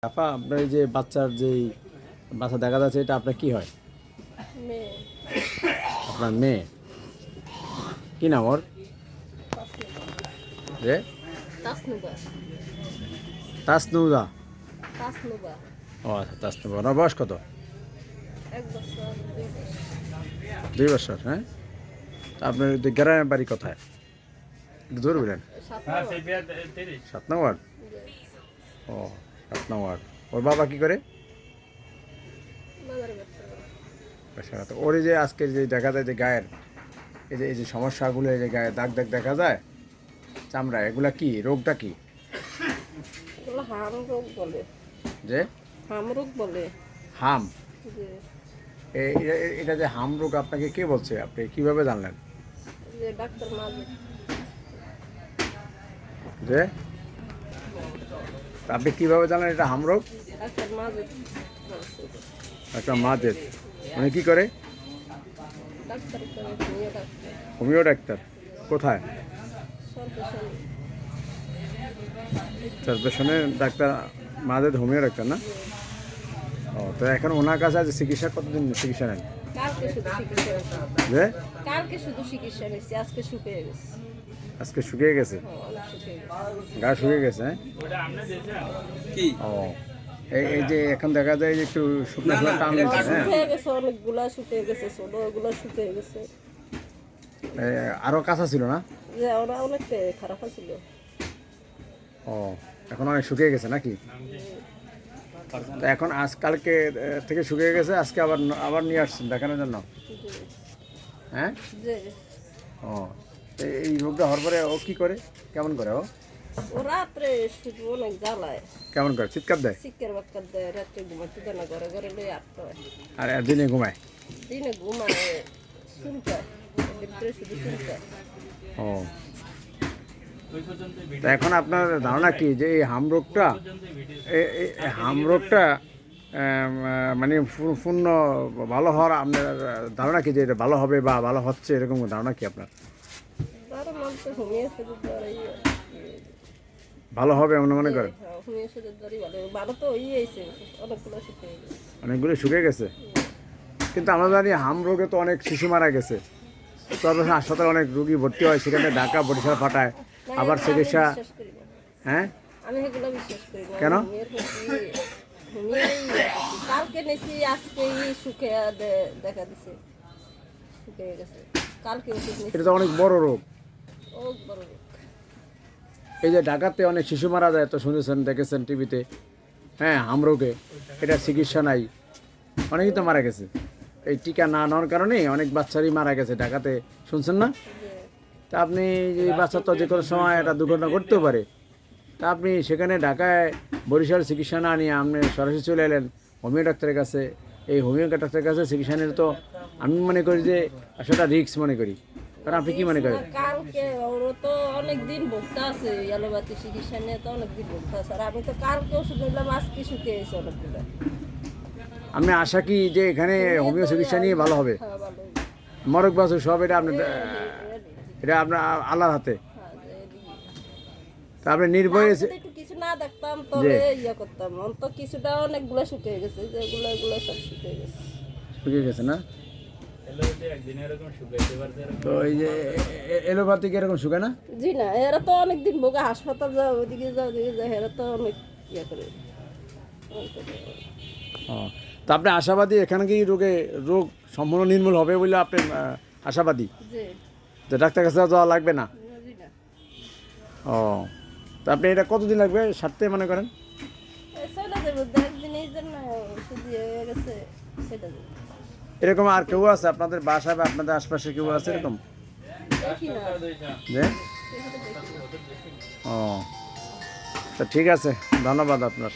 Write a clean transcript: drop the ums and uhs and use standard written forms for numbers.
আপা আপনার এই যে বাচ্চার যেই বাচ্চা দেখা যাচ্ছে এটা আপনার কি হয়? মেয়ে। আপনার মেয়ে কি নাম ওর? যে তাসনুবা। তাসনুদা। তাসনুবা। ও আচ্ছা তাসনুবা। ওনার বয়স কত? 1 বছর 2 বছর। 2 বছর। হ্যাঁ, তা আপনার গ্রামের বাড়ি কোথায়? একটু জোর বলেন। 7 নং ওয়ার্ড। ও 7 নং ওয়ার্ড। ওর বাবা কি করে? তো ওর এই যে আজকে যে দেখা যায় যে গায়ের এই যে সমস্যাগুলো, এই যে গায়ে দাগ দাগ দেখা যায় চামড়া, এগুলা কি রোগটা কি? এগুলো হাম রোগ বলে। যে হাম রোগ বলে। হাম। যে এটা যে হাম রোগ আপনাকে কে বলছে? আপনি কিভাবে জানলেন? যে ডাক্তার মাঝে। যে আপনি কিভাবে জানলেন এটা হাম রোগ? ডাক্তার মাঝে। একটা মাঝে উনি কি করে? ডাক্তার করে নিয়ে ডাক্তার। Homeo doctor. কোথায়? সর্বশালী। চারপেশনে ডাক্তার মাঝে হোমিও ডাক্তার না? ও তো এখন ওনার কাছে আছে চিকিৎসা, কতদিন চিকিৎসা নেন? কালকে শুধু চিকিৎসা নিয়েছি। যে কালকে শুধু চিকিৎসা নিয়েছি, আজকে শুকিয়ে গেছে। আজকে শুকিয়ে গেছে, অনেক শুকিয়ে গেছে। গা শুকিয়ে গেছে। হ্যাঁ কি ও এই যে এখন দেখা যায় যে একটু শুকনো শুকনো টান দিচ্ছে। হ্যাঁ শুকিয়ে গেছে, অনেকগুলা শুকিয়ে গেছে, ছোট ওগুলা শুকিয়ে গেছে। আরো কাঁচা ছিল না? যে ওরা অনেক খারাপ ছিল। ও এখন অনেক শুকিয়ে গেছে নাকি? তো এখন আজকালকে থেকে শুকিয়ে গেছে, আজকে আবার আবার নিয়ে আসছেন দেখানোর জন্য। হ্যাঁ যে ও এই রোগটা হওয়ার পরে ও কি করে, কেমন করে ও? ও রাত্রে শুধু অনেক জ্বালায়, কেমন করে চিৎকার দেয়? চিকের বাক্কার দেয়, রাত্রে ঘুমাতে দেয় না, ঘরে ঘরে লই আটটা হয়। আর দিনে ঘুমায়? দিনে ঘুমায় চুলকায়, ভিতরে শুধু চুলকায়। ও তা এখন আপনার ধারণা কি যে এই হাম রোগটা এই হাম রোগটা মানে পূর্ণ ভালো হওয়ার আপনার ধারণা কি যে এটা ভালো হবে বা ভালো হচ্ছে, এরকম ধারণা কি আপনার? তারও নাম তো হুমিয়ে ওষুধের দ্বারাই ভালো হবে এমন মনে করেন? হুমিয়ে ওষুধের দ্বারাই ভালো। ভালো তো হয়ে গেছে, অনেকগুলো শুকিয়ে গেছে। অনেকগুলো শুকিয়ে গেছে, কিন্তু আমরা জানি হাম রোগে তো অনেক শিশু মারা গেছে। সর্বশেষ হাসপাতালে অনেক রোগী ভর্তি হয়, সেখানে ঢাকা বরিশাল পাঠায়, না, আবার এগুলো আমি চিকিৎসা। বিশ্বাস করি না। হ্যাঁ আমি এগুলো বিশ্বাস করি না। কেন? কালকে নেছি, আজকে শুকে দেখা দিছে, শুকিয়ে গেছে। কালকে ওষুধ নিয়েছি। এটা তো অনেক বড় রোগ। ও বড় রোগ। এই যে ঢাকাতে অনেক শিশু মারা যায়, তো শুনেছেন দেখেছেন টিভিতে। হ্যাঁ হাম রোগে এটা চিকিৎসা নাই, অনেকেই তো মারা গেছে এই টিকা না নেওয়ার কারণে, অনেক বাচ্চারই মারা গেছে ঢাকাতে, শুনছেন না? যে তা আপনি এই বাচ্চা তো যে কোনো সময় একটা দুর্ঘটনা ঘটতেও পারে, তা আপনি সেখানে ঢাকায় বরিশাল চিকিৎসা না নিয়ে আপনি সরাসরি চলে এলেন হোমিও ডাক্তারের কাছে। এই হোমিও ডাক্তারের কাছে চিকিৎসা নিলে তো আমি মনে করি যে সেটা রিস্ক মনে করি। কারণ আপনি কি মনে করেন? কালকে ওরও তো অনেক দিন ভোগতা আছে, অ্যালোপ্যাথি চিকিৎসা নিয়ে তো অনেক দিন ভোগতা আছে। আর আমি তো কালকে ওষুধ নিলাম, আজকে শুকিয়ে গেছে অনেকগুলো। আমি আশা কি যে এখানে হোমিও চিকিৎসা নিয়ে ভালো হবে? হ্যাঁ, ভালো। মরক বাসু সব এটা আপনার, এটা আপনার আল্লাহর হাতে। হ্যাঁ, যে এদিকে। তা আপনি নির্ভয়ে আমি যদি একটু কিছু না দেখতাম তবে ইয়ে করতাম, অন্ত কিছুটা অনেকগুলো শুকিয়ে গেছে, যেগুলো এগুলো সব শুকিয়ে গেছে। শুকিয়ে গেছে না? তো এই যে এলোপ্যাথিক এরকম শুকায় না? জি না, এরা তো অনেকদিন ভোগে, হাসপাতাল যাও, ওদিকে যাও, ওদিকে যাও, এরা তো অনেক ইয়ে করে। ও তা আপনি আশাবাদী এখানে কি রোগ সম্পূর্ণ নির্মূল হবে বলে আপনি আশাবাদী জি যে ডাক্তার কাছে যাওয়া লাগবে না? জি না, ও তা আপনি এটা কতদিন লাগবে সারতে মনে করেন? সেটা দেবো, একদিন এই জন্য ওষুধ দিয়ে গেছে, সেটা দেবো। এরকম আর কেউ আছে আপনাদের বাসায় বা আপনাদের আশপাশে কেউ আছে এরকম দেখি না, যে? সেটা দেখি না। ও তা ঠিক আছে, ধন্যবাদ আপনার।